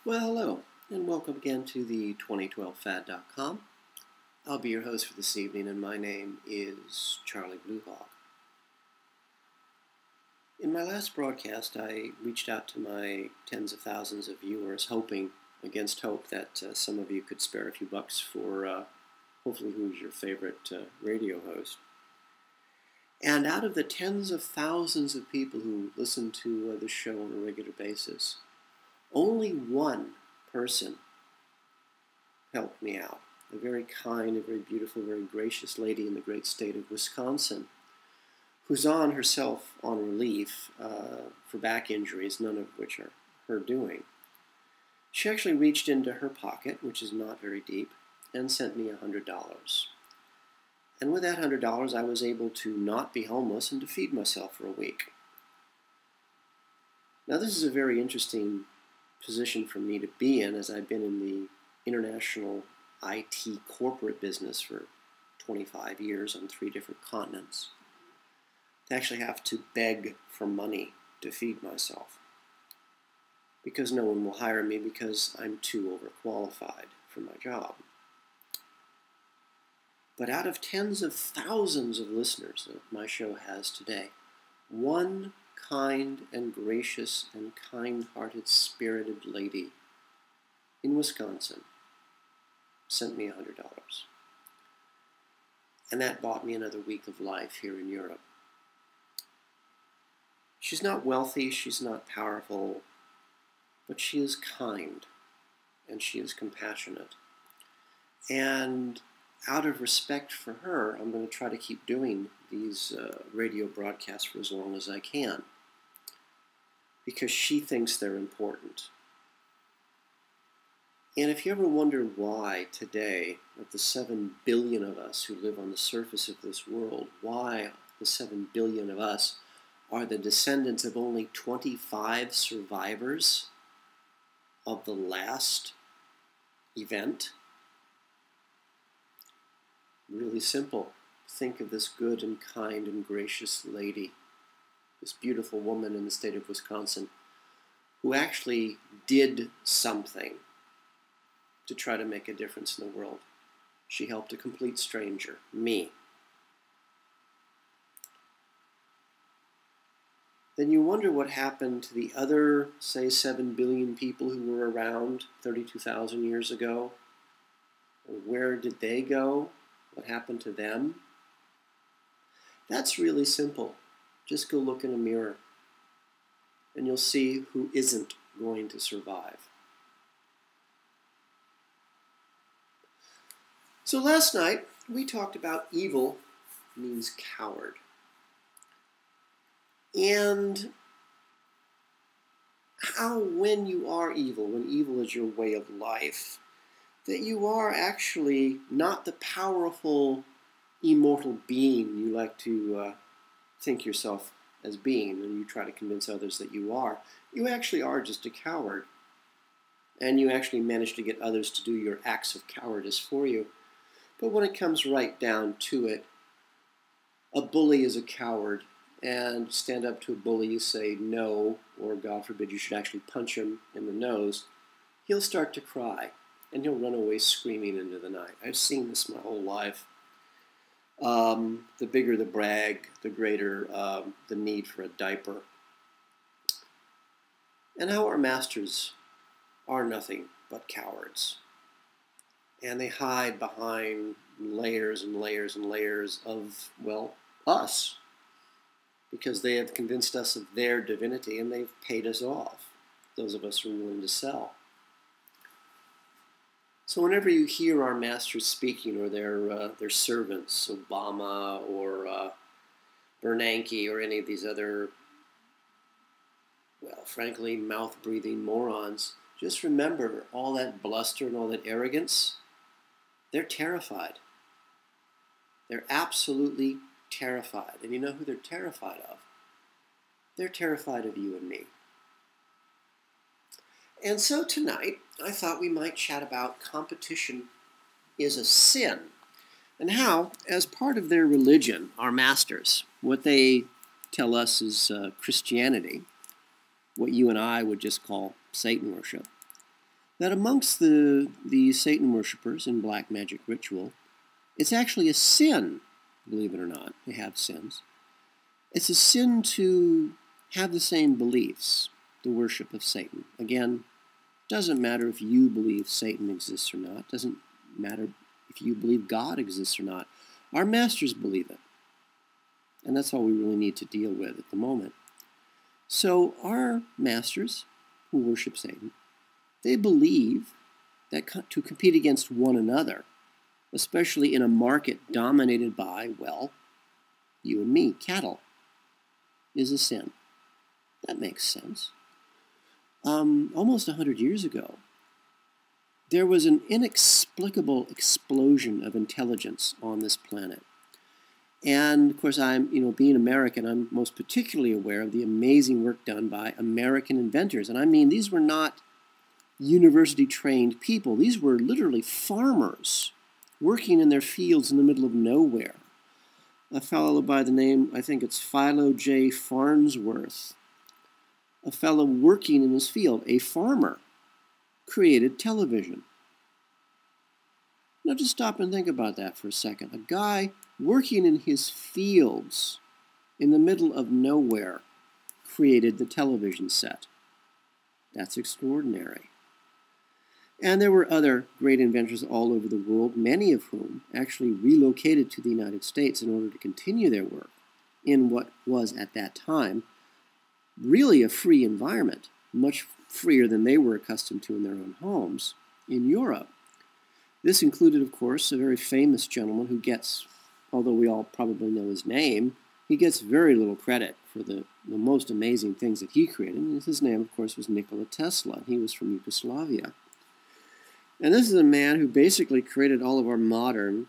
Well, hello, and welcome again to the 2012fad.com. I'll be your host for this evening, and my name is Charlie Bluehawk. In my last broadcast, I reached out to my tens of thousands of viewers, hoping, against hope, that some of you could spare a few bucks for hopefully who's your favorite radio host. And out of the tens of thousands of people who listen to the show on a regular basis, only one person helped me out. A very kind, a very beautiful, very gracious lady in the great state of Wisconsin, who's on herself on relief for back injuries, none of which are her doing. She actually reached into her pocket, which is not very deep, and sent me $100. And with that $100, I was able to not be homeless and to feed myself for a week. Now, this is a very interesting position for me to be in, as I've been in the international IT corporate business for 25 years on 3 different continents, to actually have to beg for money to feed myself, because no one will hire me because I'm too overqualified for my job. But out of tens of thousands of listeners that my show has today, one kind and gracious and kind-hearted, spirited lady in Wisconsin sent me $100. And that bought me another week of life here in Europe. She's not wealthy, she's not powerful, but she is kind and she is compassionate. And out of respect for her, I'm going to try to keep doing these radio broadcasts for as long as I can, because she thinks they're important. And if you ever wonder why today, of the 7 billion of us who live on the surface of this world, why the 7 billion of us are the descendants of only 25 survivors of the last event, really simple. Think of this good and kind and gracious lady, this beautiful woman in the state of Wisconsin, who actually did something to try to make a difference in the world. She helped a complete stranger, me. Then you wonder what happened to the other, say, 7 billion people who were around 32,000 years ago. Where did they go? What happened to them? That's really simple. Just go look in a mirror, and you'll see who isn't going to survive. So last night, we talked about evil means coward. And how when you are evil, when evil is your way of life, that you are actually not the powerful, immortal being you like to think yourself as being, and you try to convince others that you are. You actually are just a coward. And you actually manage to get others to do your acts of cowardice for you. But when it comes right down to it, a bully is a coward. And stand up to a bully, you say no, or God forbid you should actually punch him in the nose, he'll start to cry. And he'll run away screaming into the night. I've seen this my whole life. The bigger the brag, the greater the need for a diaper. And how our masters are nothing but cowards. And they hide behind layers and layers and layers of, well, us. Because they have convinced us of their divinity and they've paid us off, those of us who are willing to sell. So whenever you hear our masters speaking, or their servants, Obama or Bernanke or any of these other, well, frankly, mouth-breathing morons, just remember all that bluster and all that arrogance, they're terrified. They're absolutely terrified. And you know who they're terrified of? They're terrified of you and me. And so tonight, I thought we might chat about competition is a sin, and how, as part of their religion, our masters, what they tell us is Christianity, what you and I would just call Satan worship, that amongst the Satan worshippers in black magic ritual, it's actually a sin, believe it or not, they have sins. It's a sin to have the same beliefs, the worship of Satan. Again, doesn't matter if you believe Satan exists or not. Doesn't matter if you believe God exists or not. Our masters believe it. And that's all we really need to deal with at the moment. So our masters who worship Satan, they believe that to compete against one another, especially in a market dominated by, well, you and me, cattle, is a sin. That makes sense. Almost 100 years ago, there was an inexplicable explosion of intelligence on this planet. And, of course, being American, I'm most particularly aware of the amazing work done by American inventors. And I mean, these were not university-trained people. These were literally farmers working in their fields in the middle of nowhere. A fellow by the name, I think it's Philo J. Farnsworth, a fellow working in his field, a farmer, created television. Now just stop and think about that for a second. A guy working in his fields in the middle of nowhere created the television set. That's extraordinary. And there were other great inventors all over the world, many of whom actually relocated to the United States in order to continue their work in what was at that time really a free environment, much freer than they were accustomed to in their own homes in Europe. This included, of course, a very famous gentleman who gets, although we all probably know his name, he gets very little credit for the most amazing things that he created. And his name, of course, was Nikola Tesla. He was from Yugoslavia. And this is a man who basically created all of our modern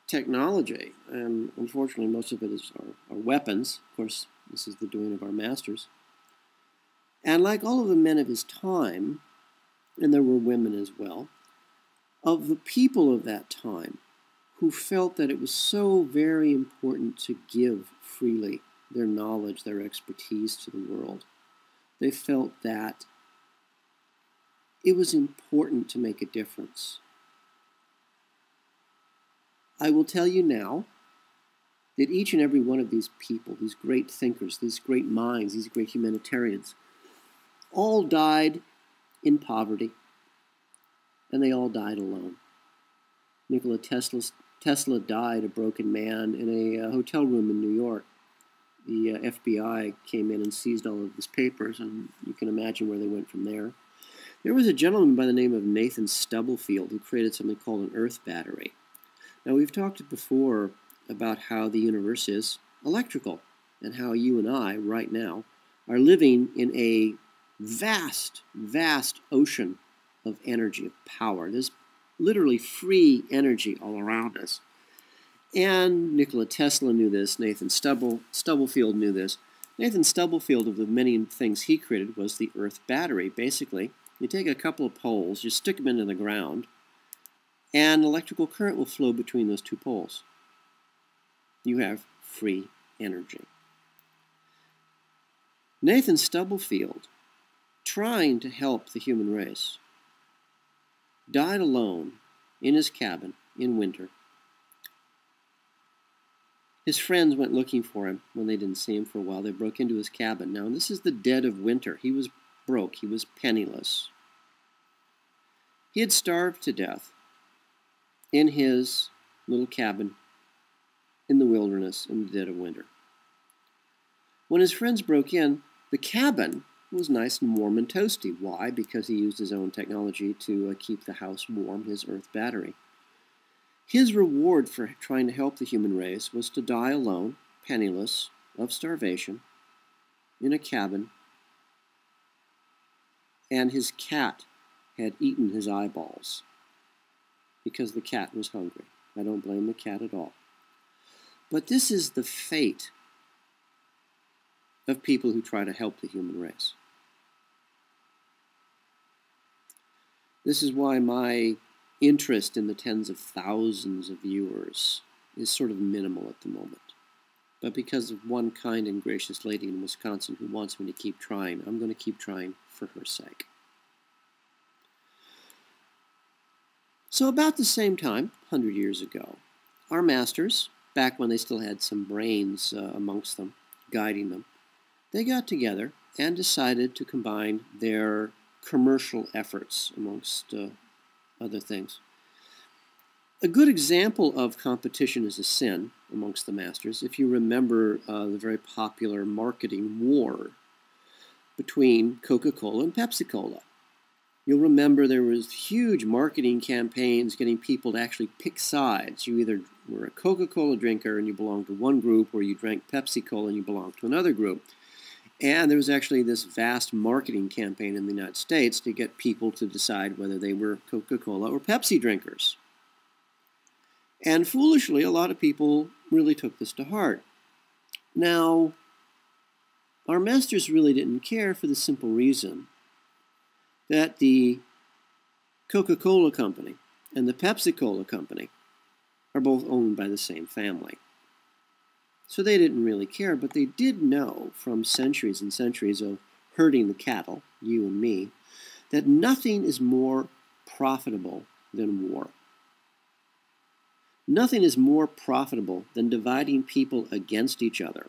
technology. And unfortunately, most of it is our weapons. Of course, this is the doing of our masters. And like all of the men of his time, and there were women as well, of the people of that time who felt that it was so very important to give freely their knowledge, their expertise to the world. They felt that it was important to make a difference. I will tell you now that each and every one of these people, these great thinkers, these great minds, these great humanitarians, all died in poverty, and they all died alone. Nikola Tesla died a broken man in a hotel room in New York. The FBI came in and seized all of his papers, and you can imagine where they went from there. There was a gentleman by the name of Nathan Stubblefield who created something called an Earth battery. Now, we've talked before about how the universe is electrical, and how you and I, right now, are living in a vast, vast ocean of energy, of power. There's literally free energy all around us. And Nikola Tesla knew this. Nathan Stubblefield knew this. Nathan Stubblefield, of the many things he created, was the Earth battery. Basically, you take a couple of poles, you stick them into the ground, and electrical current will flow between those two poles. You have free energy. Nathan Stubblefield, trying to help the human race, died alone in his cabin in winter. His friends went looking for him when they didn't see him for a while. They broke into his cabin. Now, this is the dead of winter. He was broke. He was penniless. He had starved to death in his little cabin in the wilderness in the dead of winter. When his friends broke in, the cabin was nice and warm and toasty. Why? Because he used his own technology to keep the house warm, his Earth battery. His reward for trying to help the human race was to die alone, penniless, of starvation, in a cabin, and his cat had eaten his eyeballs because the cat was hungry. I don't blame the cat at all. But this is the fate of people who try to help the human race. This is why my interest in the tens of thousands of viewers is sort of minimal at the moment. But because of one kind and gracious lady in Wisconsin who wants me to keep trying, I'm going to keep trying for her sake. So about the same time, 100 years ago, our masters, back when they still had some brains amongst them, guiding them, they got together and decided to combine their commercial efforts amongst other things. A good example of competition is a sin amongst the masters. If you remember the very popular marketing war between Coca-Cola and Pepsi-Cola. You'll remember there was huge marketing campaigns getting people to actually pick sides. You either were a Coca-Cola drinker and you belonged to one group, or you drank Pepsi-Cola and you belonged to another group. And there was actually this vast marketing campaign in the United States to get people to decide whether they were Coca-Cola or Pepsi drinkers. And foolishly, a lot of people really took this to heart. Now, our masters really didn't care for the simple reason that the Coca-Cola company and the Pepsi-Cola company are both owned by the same family. So they didn't really care, but they did know from centuries and centuries of herding the cattle, you and me, that nothing is more profitable than war. Nothing is more profitable than dividing people against each other,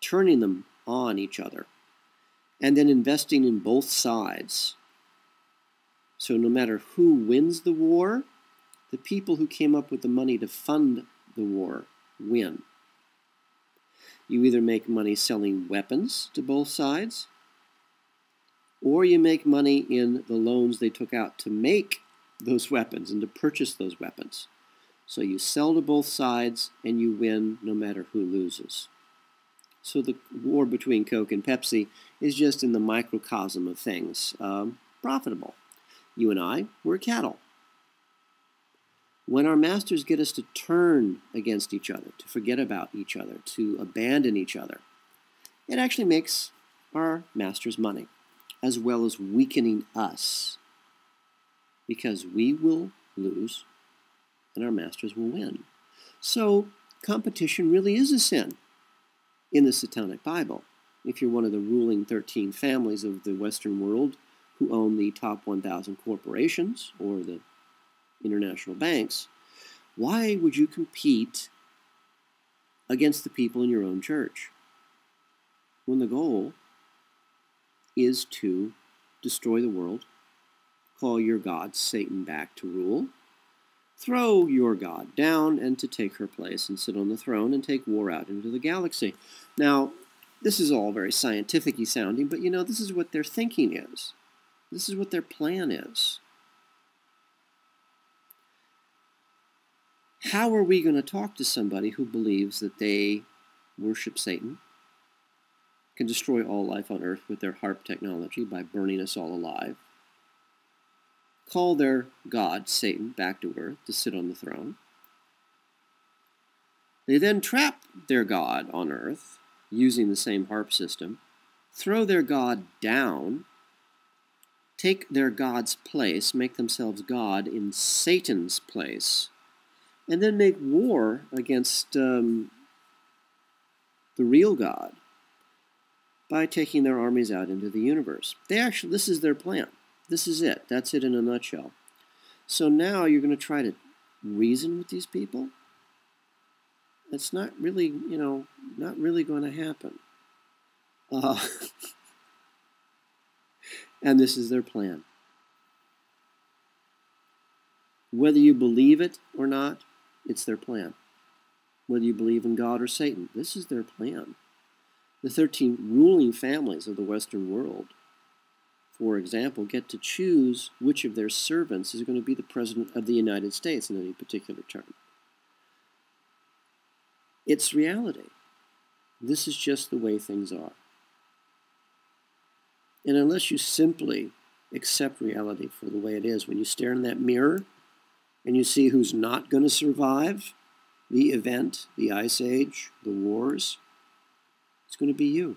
turning them on each other, and then investing in both sides. So no matter who wins the war, the people who came up with the money to fund the war win. You either make money selling weapons to both sides, or you make money in the loans they took out to make those weapons and to purchase those weapons. So you sell to both sides and you win no matter who loses. So the war between Coke and Pepsi is just in the microcosm of things profitable. You and I, we're cattle. When our masters get us to turn against each other, to forget about each other, to abandon each other, it actually makes our masters money, as well as weakening us, because we will lose and our masters will win. So competition really is a sin in the Satanic Bible. If you're one of the ruling 13 families of the Western world who own the top 1,000 corporations or the international banks, why would you compete against the people in your own church when the goal is to destroy the world, call your god Satan back to rule, throw your god down, and to take her place and sit on the throne and take war out into the galaxy? Now, this is all very scientific-y sounding, but you know, this is what their thinking is. This is what their plan is. How are we going to talk to somebody who believes that they worship Satan, can destroy all life on earth with their HARP technology by burning us all alive, call their god, Satan, back to earth to sit on the throne? They then trap their god on earth using the same HARP system, throw their god down, take their god's place, make themselves God in Satan's place, and then make war against the real God by taking their armies out into the universe. This is their plan. This is it. That's it in a nutshell. So now you're going to try to reason with these people? It's not really, not really going to happen. And this is their plan. Whether you believe it or not, it's their plan. Whether you believe in God or Satan, this is their plan. The 13 ruling families of the Western world, for example, get to choose which of their servants is going to be the President of the United States in any particular term. It's reality. This is just the way things are. And unless you simply accept reality for the way it is, when you stare in that mirror and you see who's not going to survive the event, the Ice Age, the wars, it's going to be you.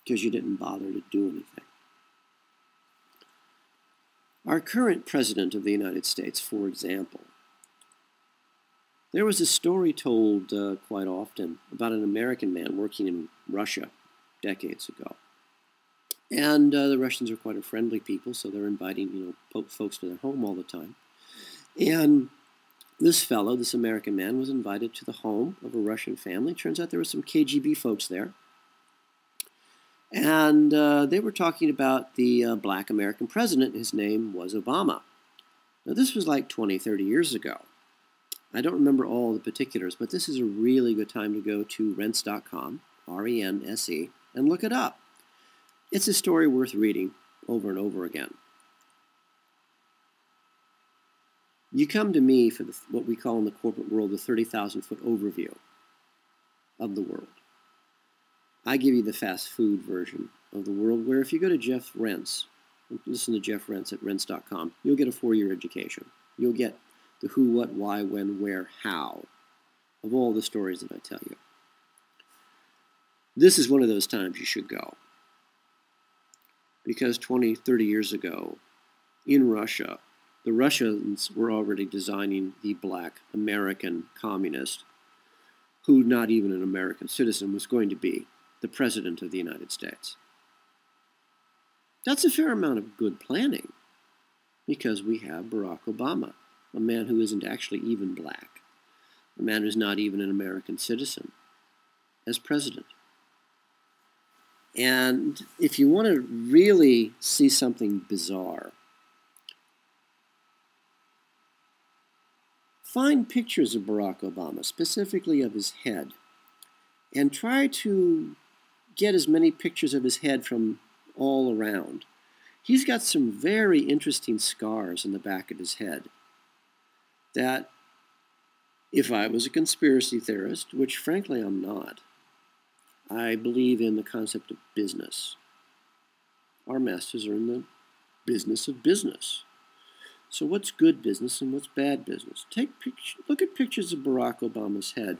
Because you didn't bother to do anything. Our current President of the United States, for example, there was a story told quite often about an American man working in Russia decades ago. And the Russians are quite a friendly people, so they're inviting, folks to their home all the time. And this fellow, this American man, was invited to the home of a Russian family. Turns out there were some KGB folks there. And they were talking about the black American president. His name was Obama. Now, this was like 20, 30 years ago. I don't remember all the particulars, but this is a really good time to go to rense.com, R-E-N-S-E, and look it up. It's a story worth reading over and over again. You come to me for what we call in the corporate world the 30,000-foot overview of the world. I give you the fast food version of the world, where if you go to Jeff Rense, listen to Jeff Rense at rense.com, you'll get a 4-year education. You'll get the who, what, why, when, where, how of all the stories that I tell you. This is one of those times you should go. Because 20, 30 years ago, in Russia, the Russians were already designing the black American communist, who, not even an American citizen, was going to be the President of the United States. That's a fair amount of good planning, because we have Barack Obama, a man who isn't actually even black, a man who's not even an American citizen, as president. And if you want to really see something bizarre, find pictures of Barack Obama, specifically of his head, and try to get as many pictures of his head from all around. He's got some very interesting scars in the back of his head that, if I was a conspiracy theorist, which frankly I'm not, I believe in the concept of business. Our masters are in the business of business. So what's good business and what's bad business? Look at pictures of Barack Obama's head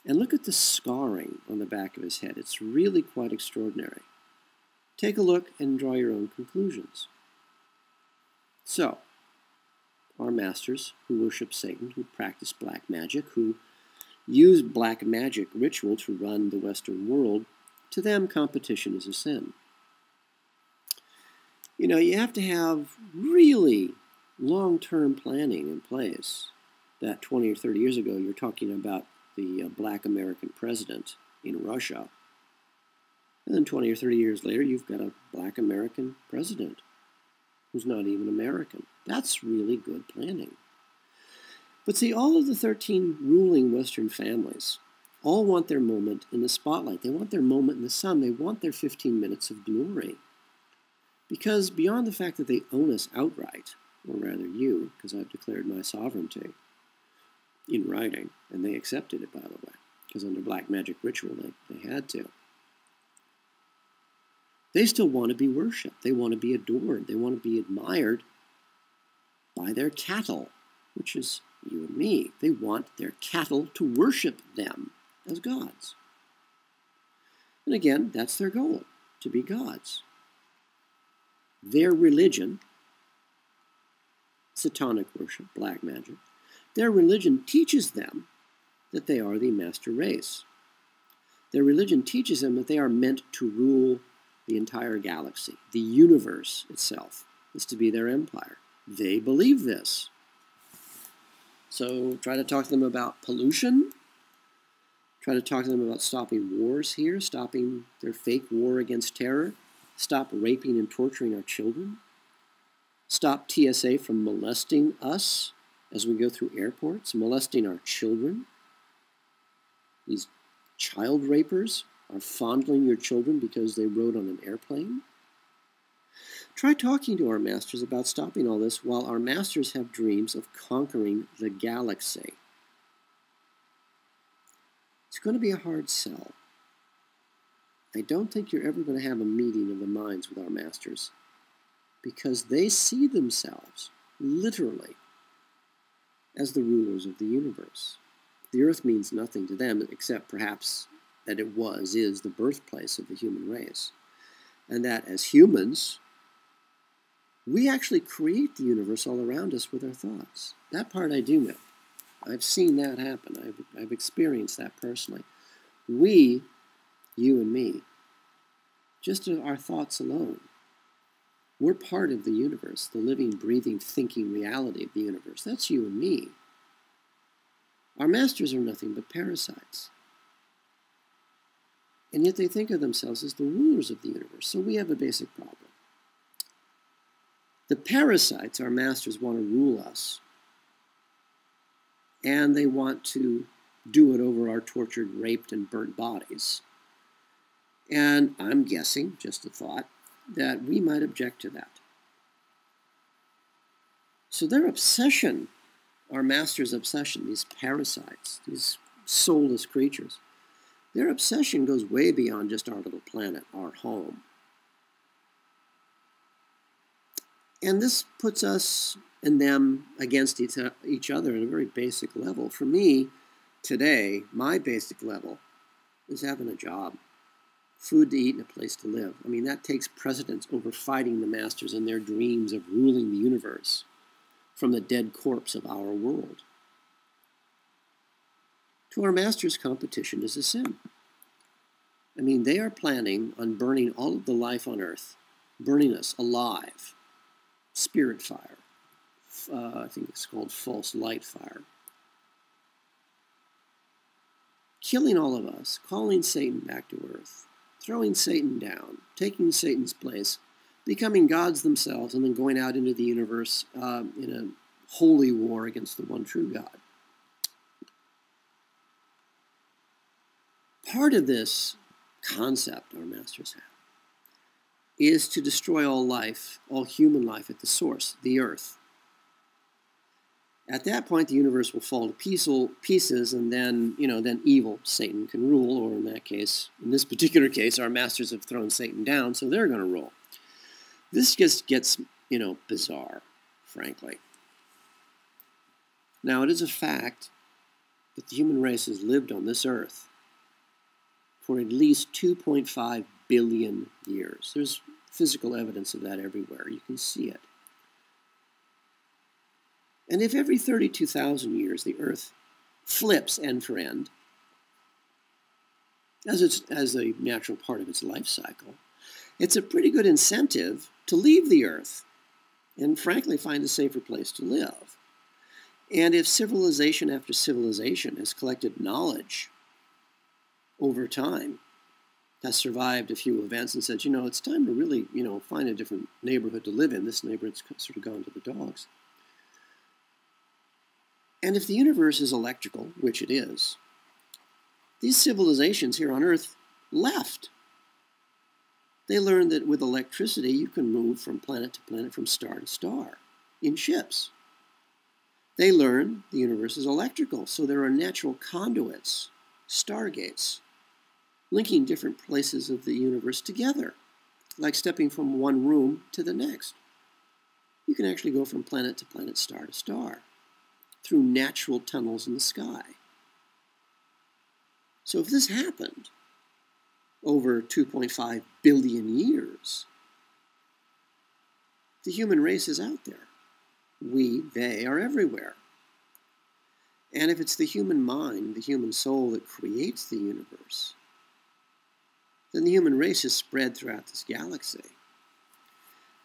and look at the scarring on the back of his head. It's really quite extraordinary. Take a look and draw your own conclusions. So, our masters who worship Satan, who practice black magic, who use black magic ritual to run the Western world, to them competition is a sin. You have to have really long-term planning in place. That 20 or 30 years ago, you're talking about the black American president in Russia. And then 20 or 30 years later, you've got a black American president who's not even American. That's really good planning. But see, all of the 13 ruling Western families all want their moment in the spotlight. They want their moment in the sun. They want their 15 minutes of glory. Because beyond the fact that they own us outright, or rather you, because I've declared my sovereignty in writing, and they accepted it, by the way, because under black magic ritual they had to. They still want to be worshipped. They want to be adored. They want to be admired by their cattle, which is you and me. They want their cattle to worship them as gods. And again, that's their goal, to be gods. Their religion, satanic worship, black magic, their religion teaches them that they are the master race. Their religion teaches them that they are meant to rule the entire galaxy. The universe itself is to be their empire. They believe this. So try to talk to them about pollution. Try to talk to them about stopping wars here, stopping their fake war against terror. Stop raping and torturing our children. Stop TSA from molesting us as we go through airports, molesting our children. These child rapers are fondling your children because they rode on an airplane. Try talking to our masters about stopping all this while our masters have dreams of conquering the galaxy. It's going to be a hard sell. I don't think you're ever going to have a meeting of the minds with our masters, because they see themselves, literally, as the rulers of the universe. The earth means nothing to them except perhaps that it is the birthplace of the human race. And that as humans, we actually create the universe all around us with our thoughts. That part I do know. I've seen that happen. I've experienced that personally. We, you and me, just our thoughts alone. We're part of the universe, the living, breathing, thinking reality of the universe. That's you and me. Our masters are nothing but parasites. And yet they think of themselves as the rulers of the universe. So we have a basic problem. The parasites, our masters, want to rule us. And they want to do it over our tortured, raped, and burnt bodies. And I'm guessing, just a thought, that we might object to that. So their obsession, our master's obsession, these parasites, these soulless creatures, their obsession goes way beyond just our little planet, our home. And this puts us and them against each other at a very basic level. For me, today, my basic level is having a job, food to eat, and a place to live. I mean, that takes precedence over fighting the masters and their dreams of ruling the universe from the dead corpse of our world. To our masters, competition is a sin. I mean, they are planning on burning all of the life on earth, burning us alive. Spirit fire. I think it's called false light fire. Killing all of us, calling Satan back to earth, throwing Satan down, taking Satan's place, becoming gods themselves, and then going out into the universe in a holy war against the one true God. Part of this concept our masters have is to destroy all life, all human life at the source, the earth. At that point, the universe will fall to pieces, and then, then evil, Satan, can rule, or in that case, in this particular case, our masters have thrown Satan down, so they're going to rule. This just gets, bizarre, frankly. Now, it is a fact that the human race has lived on this earth for at least 2.5 billion years. There's physical evidence of that everywhere. You can see it. And if every 32,000 years the Earth flips end for end, as a natural part of its life cycle, it's a pretty good incentive to leave the Earth and, frankly, find a safer place to live. And if civilization after civilization has collected knowledge over time, has survived a few events and said, it's time to really, find a different neighborhood to live in. This neighborhood's sort of gone to the dogs. And if the universe is electrical, which it is, these civilizations here on Earth left. They learned that with electricity, you can move from planet to planet, from star to star, in ships. They learned the universe is electrical, so there are natural conduits, stargates, linking different places of the universe together, like stepping from one room to the next. You can actually go from planet to planet, star to star, through natural tunnels in the sky. So if this happened over 2.5 billion years, the human race is out there. They are everywhere. And if it's the human mind, the human soul that creates the universe, then the human race is spread throughout this galaxy.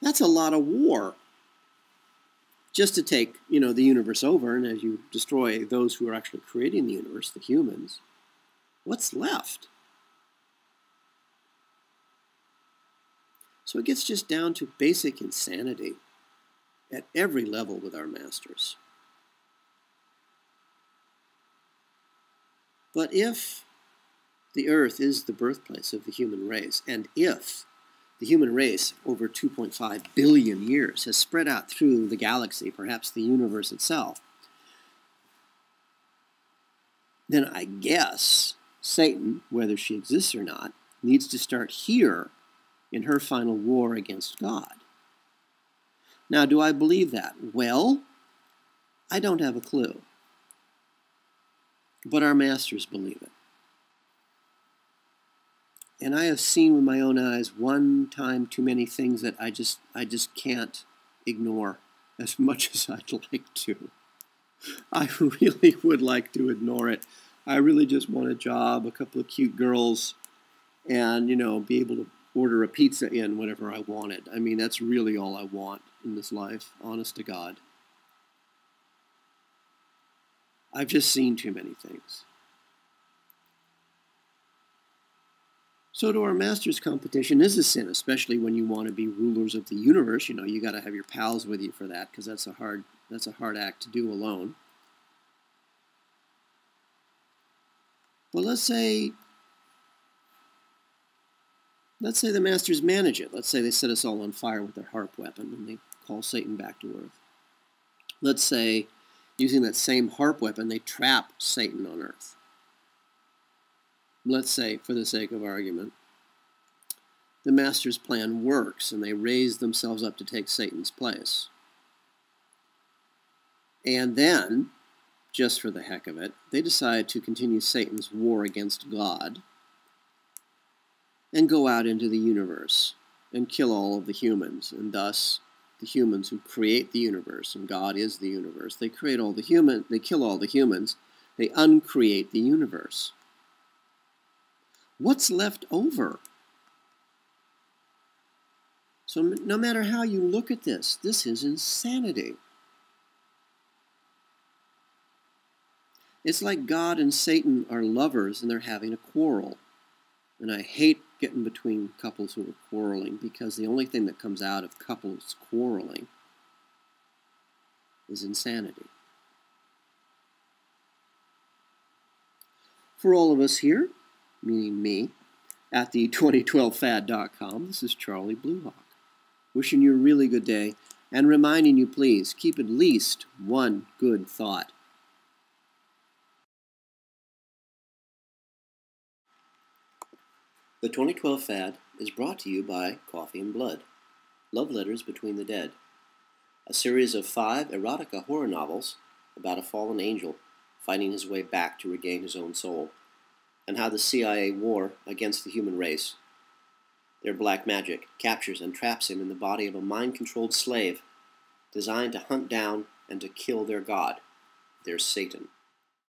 That's a lot of war. Just to take, the universe over, and as you destroy those who are actually creating the universe, the humans, what's left? So it gets just down to basic insanity at every level with our masters. But if the Earth is the birthplace of the human race, and if the human race over 2.5 billion years has spread out through the galaxy, perhaps the universe itself, then I guess Satan, whether she exists or not, needs to start here in her final war against God. Now, do I believe that? Well, I don't have a clue. But our masters believe it. And I have seen with my own eyes one time too many things that I just can't ignore as much as I'd like to. I really would like to ignore it. I really just want a job, a couple of cute girls, and, be able to order a pizza in whenever I wanted. I mean, that's really all I want in this life, honest to God. I've just seen too many things. So to our masters competition is a sin, especially when you want to be rulers of the universe. You know, you got to have your pals with you for that, because that's a hard act to do alone. Well, let's say the masters manage it. Let's say they set us all on fire with their harp weapon and they call Satan back to earth. Let's say, using that same harp weapon, they trap Satan on earth. Let's say, for the sake of argument, the master's plan works and they raise themselves up to take Satan's place. And then, just for the heck of it, they decide to continue Satan's war against God and go out into the universe and kill all of the humans, and thus the humans who create the universe, and God is the universe. They kill all the humans, they uncreate the universe. What's left over? So no matter how you look at this is insanity. It's like God and Satan are lovers and they're having a quarrel. And I hate getting between couples who are quarreling, because the only thing that comes out of couples quarreling is insanity. For all of us here, meaning me, at the 2012fad.com, this is Charlie Bluehawk, wishing you a really good day and reminding you, please, keep at least one good thought. The 2012 Fad is brought to you by Coffee and Blood, Love Letters Between the Dead, a series of 5 erotica horror novels about a fallen angel fighting his way back to regain his own soul, and how the CIA war against the human race, their black magic, captures and traps him in the body of a mind-controlled slave designed to hunt down and to kill their god, their Satan.